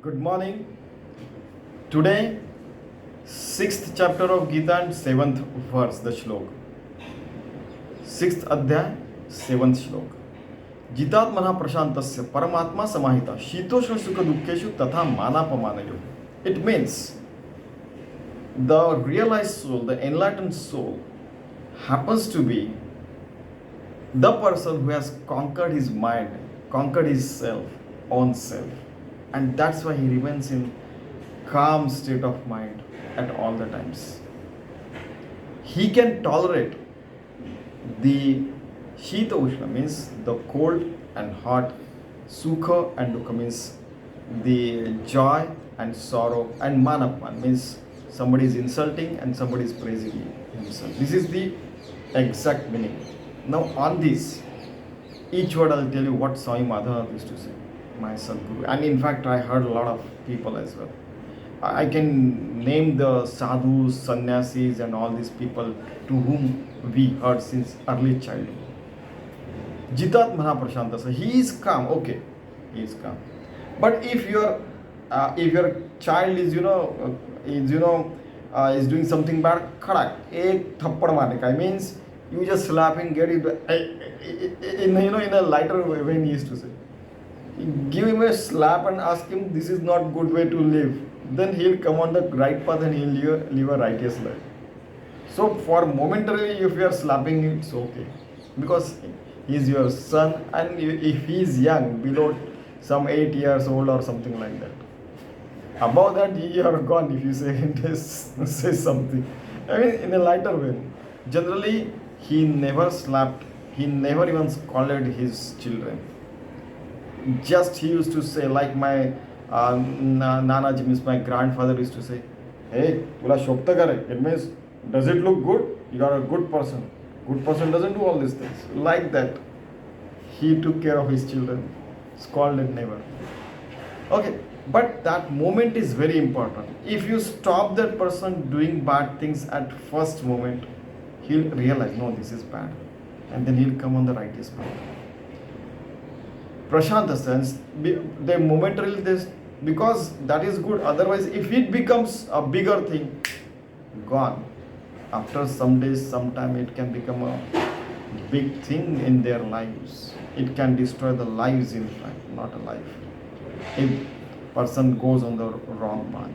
Good morning. Today, sixth chapter of Gita and seventh verse, the Shlok. Sixth Adhyay, seventh Shlok. Jitatmana prashantasya paramatma samahita shitosha sukha dukkeshu tatha manapamanayo. It means the realized soul, the enlightened soul, happens to be the person who has conquered his mind, conquered his self, own self. And that's why he remains in calm state of mind at all the times. He can tolerate the Shita Ushna, means the cold and hot, Sukha and Dukkha means the joy and sorrow, and Manapman means somebody is insulting and somebody is praising himself. This is the exact meaning. Now on this, each word I'll tell you what Swami Madhava used to say, my Sadguru. And in fact, I heard a lot of people as well. I can name the sadhus, sannyasis, and all these people to whom we heard since early childhood. Jitat Mahaprashantasa, he is calm, okay, he is calm. But if your child is is doing something bad, khadak, ek thappad marne ka, means you just slapping, get it in a lighter way he used to say. Give him a slap and ask him, this is not good way to live. Then he'll come on the right path and he'll live a righteous life. So for momentarily, if you are slapping him, it's okay, because he is your son, and if he is young, below some 8 years old or something like that. Above that, you are gone if you say something. I mean, in a lighter way. Generally, he never slapped, he never even scolded his children. Just he used to say, like my Nanaji, means my grandfather used to say, hey, tula shokta kare. It means, does it look good? You are a good person. Good person doesn't do all these things. Like that, he took care of his children, scolded never. Okay, but that moment is very important. If you stop that person doing bad things at first moment, he'll realize, no, this is bad. And then he'll come on the righteous path. Prashanta sense, they momentarily this, because that is good. Otherwise, if it becomes a bigger thing, gone. After some days, sometime it can become a big thing in their lives. It can destroy the lives, in fact, not a life. If person goes on the wrong path.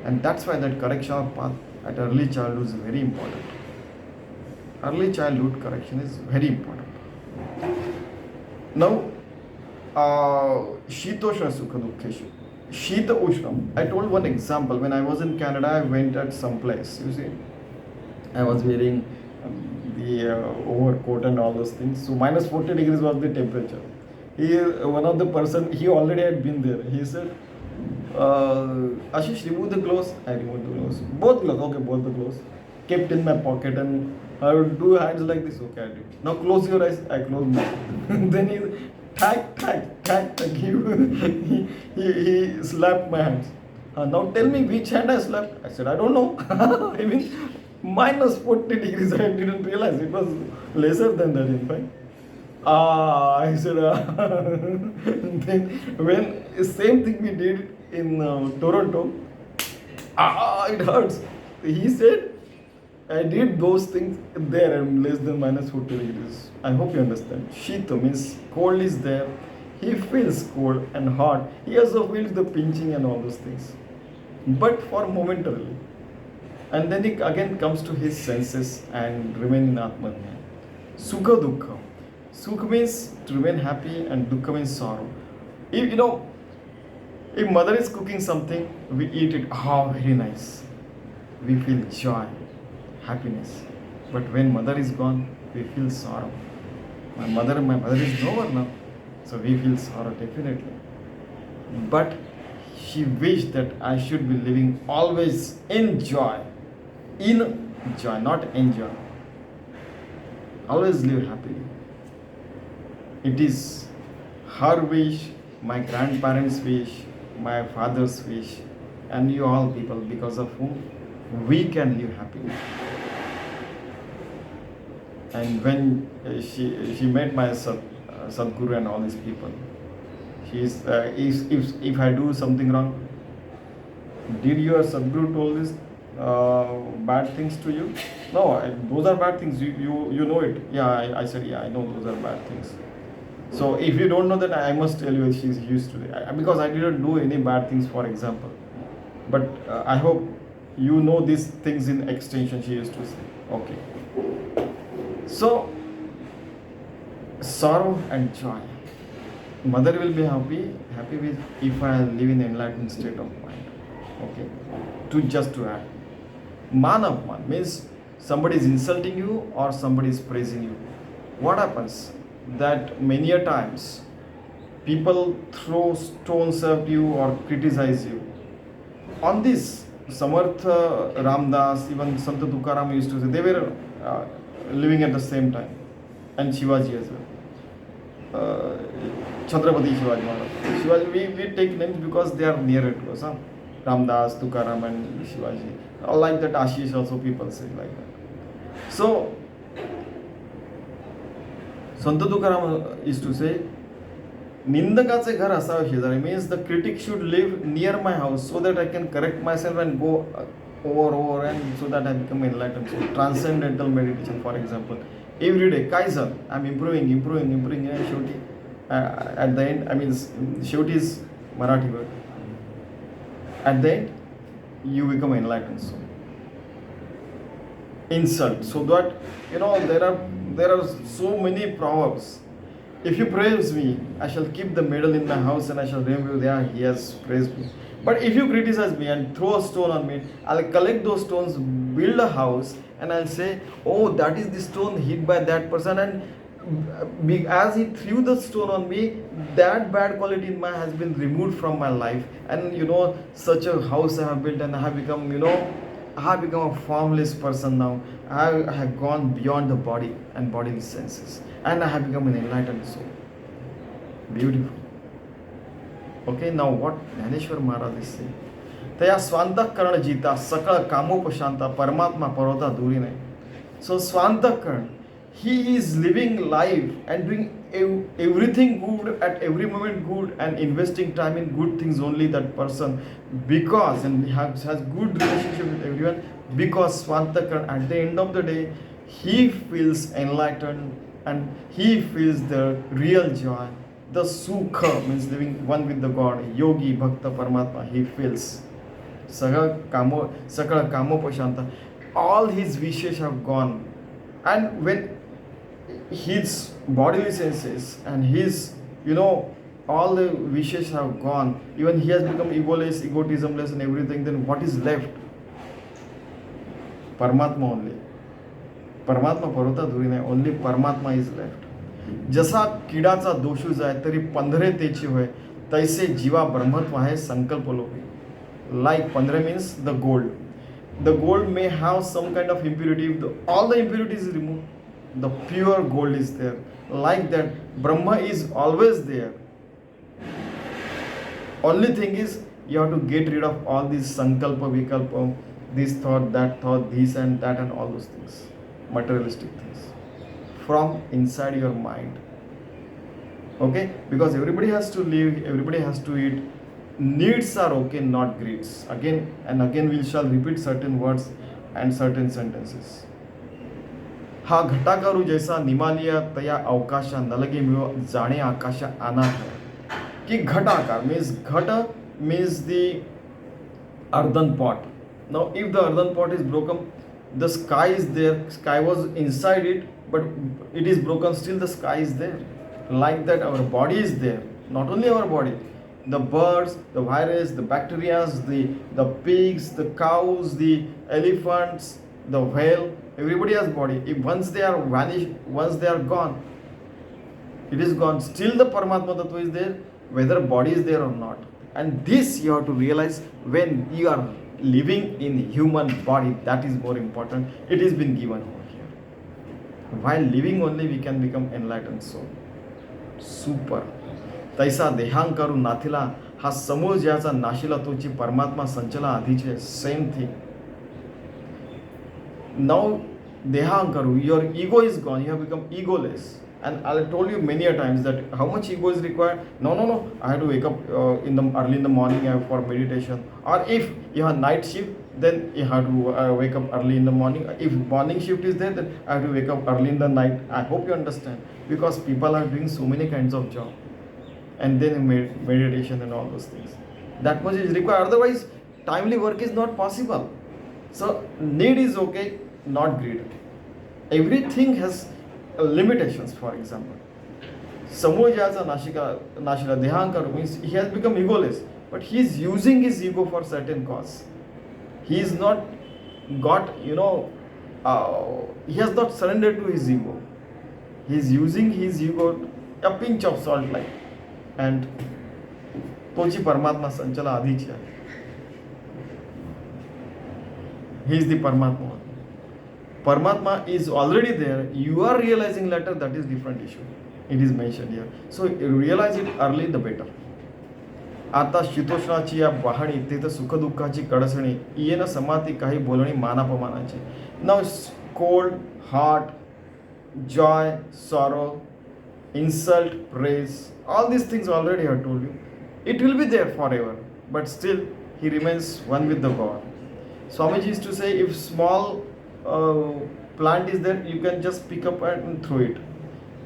And that's why that correction of path at early childhood is very important. Early childhood correction is very important. Now, Shitoshna Sukha Dukkeshu. Shita Ushnam. I told one example. When I was in Canada, I went at some place. You see, I was wearing the overcoat and all those things. So minus 40 degrees was the temperature. One of the person, he already had been there. He said, Ashish, remove the clothes. I removed the clothes. Both clothes. Okay, both the clothes. Kept in my pocket, and I would do hands like this. Okay, I did. Now close your eyes. I closed my eyes. Then he tag. He slapped my hands. Now tell me which hand I slapped. I said, I don't know. I mean, minus 40 degrees. I didn't realize it was lesser than that, in fact. I said, then when same thing we did in Toronto, it hurts. He said, I did those things there and less than minus 40 degrees. I hope you understand. Shita means cold is there. He feels cold and hot. He also feels the pinching and all those things. But for momentarily. And then he again comes to his senses and remain in Atman. Sukha Dukkha. Sukha means to remain happy and Dukkha means sorrow. If mother is cooking something, we eat it. Oh, very nice. We feel joy, happiness. But when mother is gone, we feel sorrow. My mother is nowhere now. So we feel sorrow, definitely. But she wished that I should be living always in joy. In joy, not enjoy. Always live happily. It is her wish, my grandparents' wish, my father's wish, and you all people, because of whom we can live happily. And when she met my Sadguru and all these people, She's if I do something wrong, did your Sadguru told this bad things to you? No, those are bad things. You know it. Yeah, I said yeah, I know those are bad things. So if you don't know that, I must tell you she's used to it because I didn't do any bad things, for example. But I hope you know these things in extension. She used to say. Okay. So sorrow and joy. Mother will be happy with if I live in enlightened state of mind. Okay. To add. Man upman means somebody is insulting you or somebody is praising you. What happens? That many a times people throw stones at you or criticize you. On this, Samartha Ramdas, even Santa Tukaram used to say, they were living at the same time, and Shivaji as well. Chhatrapati Shivaji Maharaj. Shivaji, we take names because they are nearer to us. Huh? Ramdas, Tukaram, and Shivaji. Like that, Ashish also people say like that. So, Santa Tukaram used to say, Nindakache ghar asawe shezari means the critic should live near my house so that I can correct myself and go over and so that I become enlightened. So transcendental meditation, for example, every day, Kaizen, I'm improving, and Shoti, at the end, I mean, Shoti is Marathi word. At the end, you become enlightened. So insult, so that there are so many proverbs. If you praise me, I shall keep the medal in my house and I shall remember, yeah, he has praised me. But if you criticize me and throw a stone on me, I'll collect those stones, build a house, and I'll say, oh, that is the stone hit by that person. And as he threw the stone on me, that bad quality in mine has been removed from my life. And such a house I have built, and I have become, I have become a formless person now. I have gone beyond the body and bodily senses. And I have become an enlightened soul. Beautiful. Okay, now what Dnyaneshwari Maharaj is saying. Taya Swantakarana Jita Sakala Kamopashanta Paramatma Parota Durine. So Swantakarana, he is living life and doing everything good at every moment good and investing time in good things only, that person, because and has good relationship with everyone, because Swantakarana at the end of the day he feels enlightened and he feels the real joy. The Sukha means living one with the God, Yogi, Bhakta, Paramatma, he feels. Sakala Kamo Pashanta. All his wishes have gone. And when his bodily senses and his, all the wishes have gone, even he has become egoless, egotismless and everything, then what is left? Paramatma only. Paramatma parota dhuri nahi, only Paramatma is left. जसा किडाचा दोषू जाय तरी पंधरे तेची होय, तैसे जीवा ब्रह्मत्व आहे संकल्प लोपी. Like pandre means the gold. The gold may have some kind of impurity. If all the impurities is removed, the pure gold is there. Like that, Brahma is always there. Only thing is, you have to get rid of all these sankalpa, vikalpa, this thought, this and that and all those things. Materialistic things. From inside your mind. Okay? Because everybody has to live, everybody has to eat. Needs are okay, not greeds. Again and again we shall repeat certain words and certain sentences. हा घटाकारू जैसा निमालिया तया अवकाशा नलगे मिळो जाणे आकाशा अनाथ. की घटाकार means the earthen pot. Now if the earthen pot is broken, the sky is there, sky was inside it, but it is broken, still the sky is there. Like that our body is there, not only our body, the birds, the virus, the bacteria, the pigs, the cows, the elephants, the whale, everybody has body. If once they are vanished, once they are gone, it is gone. Still the Paramatma Tattva is there, whether body is there or not. And this you have to realize when you are living in human body, that is more important. It has been given over here. While living only we can become enlightened soul. Super. तैसा देहांकारू नाथिला हा समूळ ज्याचा नाशिला तोची परमात्मा संचला आधीचे. Same thing. Now dehahankaru, your ego is gone, you have become egoless. And I told you many a times that how much ego is required. No, I have to wake up early in the morning for meditation. Or if you have night shift, then you have to wake up early in the morning. If morning shift is there, then I have to wake up early in the night. I hope you understand, because people are doing so many kinds of job, and then meditation and all those things. That much is required. Otherwise, timely work is not possible. So need is okay, not greed. Everything has limitations. For example, Samoja's Nashika Dehankar means he has become egoless, but he is using his ego for certain cause. He is not got, he has not surrendered to his ego. He is using his ego, a pinch of salt like, and तोची परमात्मा संचला आधीची आहे. He is the Paramatma. Paramatma is already there. You are realizing later, that is different issue. It is mentioned here. So realize it early, the better. आता शीतोष्णाची या वाहणी तिथं सुखदुःखाची कडसणी येणं समाती काही बोलणी मानापमानाची. Now cold, hot, joy, sorrow, insult, praise, all these things already I have told you. It will be there forever, but still he remains one with the God. Swamiji used to say, if small plant is there, you can just pick up and throw it.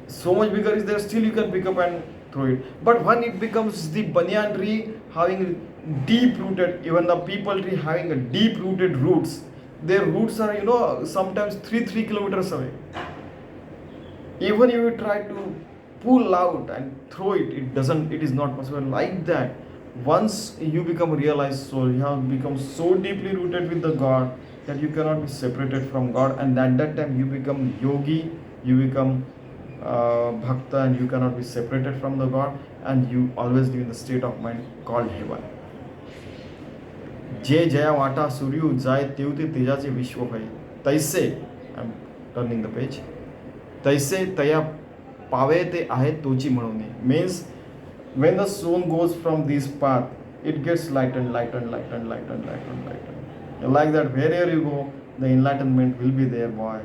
So much bigger is there, still you can pick up and throw it. But when it becomes the banyan tree having deep rooted, even the peepal tree having a deep rooted roots, their roots are sometimes 3 kilometers away. Even if you try to pull out and throw it, it is not possible. Like that, once you become realized soul, you have become so deeply rooted with the God that you cannot be separated from God, and at that time you become yogi, you become bhakta, and you cannot be separated from the God, and you always live in the state of mind called heaven. जे जया वाटा सूर्य जाय तेवते तेजाचे विश्व भय तैसे, I am turning the page, तैसे तया पावे ते आहे तोची म्हणून. Means when the soul goes from this path, it gets lightened. Like that, wherever you go, the enlightenment will be there, boy.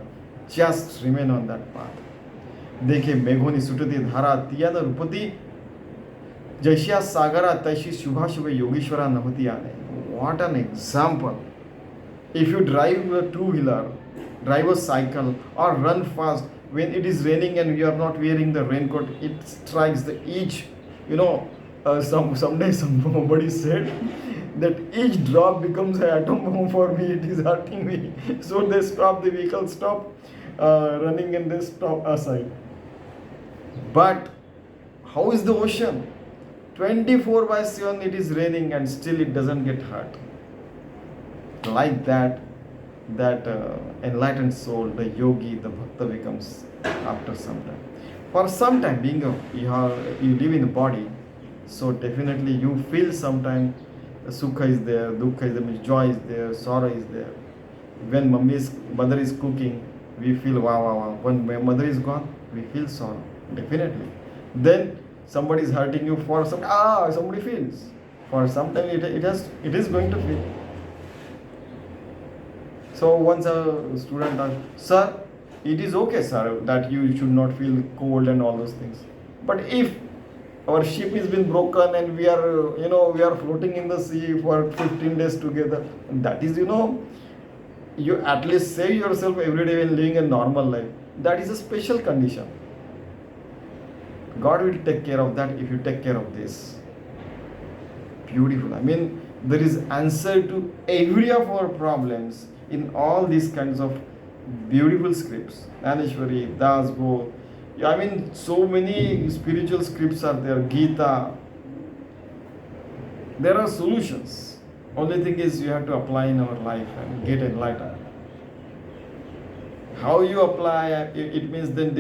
Just remain on that path. देखे मेघोनी सुटती धारा Tian रूपती जैश्या सागरा तैशी शुभाशुभ योगीश्वरा नभती आने. What an example. If you drive a two-wheeler, drive a cycle, or run fast, when it is raining and you are not wearing the raincoat, it strikes the each, someday somebody said that each drop becomes an atom bomb for me, it is hurting me. So they stop the vehicle, stop running, and they stop aside. But how is the ocean? 24/7 it is raining and still it doesn't get hurt. Like that, enlightened soul, the yogi, the bhakta becomes after some time. For some time, being you live in the body, so definitely you feel sometime sukha is there, dukkha is there, joy is there, sorrow is there. When mother is cooking, we feel wow. When my mother is gone, we feel sorrow, definitely. Then somebody is hurting you, for somebody feels. For some time it is going to feel. So once a student asked, sir, it is okay, sir, that you should not feel cold and all those things. But if our ship has been broken and we are floating in the sea for 15 days together, that is, you at least save yourself every day when living a normal life. That is a special condition. God will take care of that if you take care of this. Beautiful. I mean, there is answer to every of our problems in all these kinds of beautiful scripts. Dnyaneshwari, Das, Go. I mean, so many spiritual scripts are there. Geeta. There are solutions. Only thing is you have to apply in our life and get enlightened. How you apply, it means then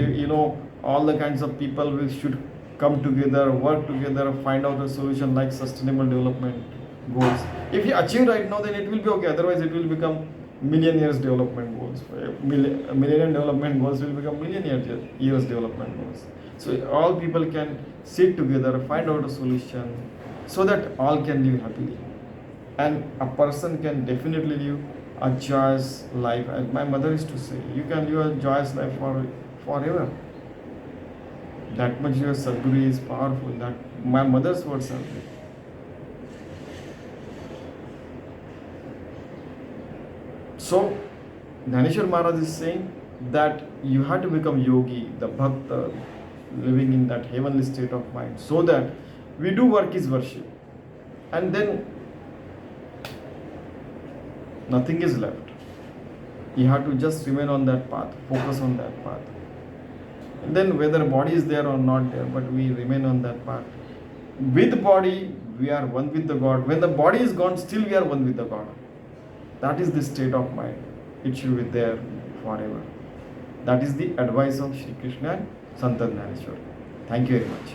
all the kinds of people should come together, work together, find out a solution like sustainable development goals. If you achieve right now, then it will be okay. Otherwise, it will become million years development goals. Millennium development goals will become million years development goals. So all people can sit together, find out a solution, so that all can live happily. And a person can definitely live a joyous life. And my mother used to say, you can live a joyous life forever. That much your Sadguru is powerful. That my mother's words are there. So, Dnyaneshwari Maharaj is saying that you have to become yogi, the bhakta, living in that heavenly state of mind, so that we do work is worship. And then nothing is left. You have to just remain on that path, focus on that path. And then whether body is there or not there, but we remain on that path. With body, we are one with the God. When the body is gone, still we are one with the God. That is the state of mind. It should be there forever. That is the advice of Shri Krishna and Sant Dnyaneshwari. Thank you very much.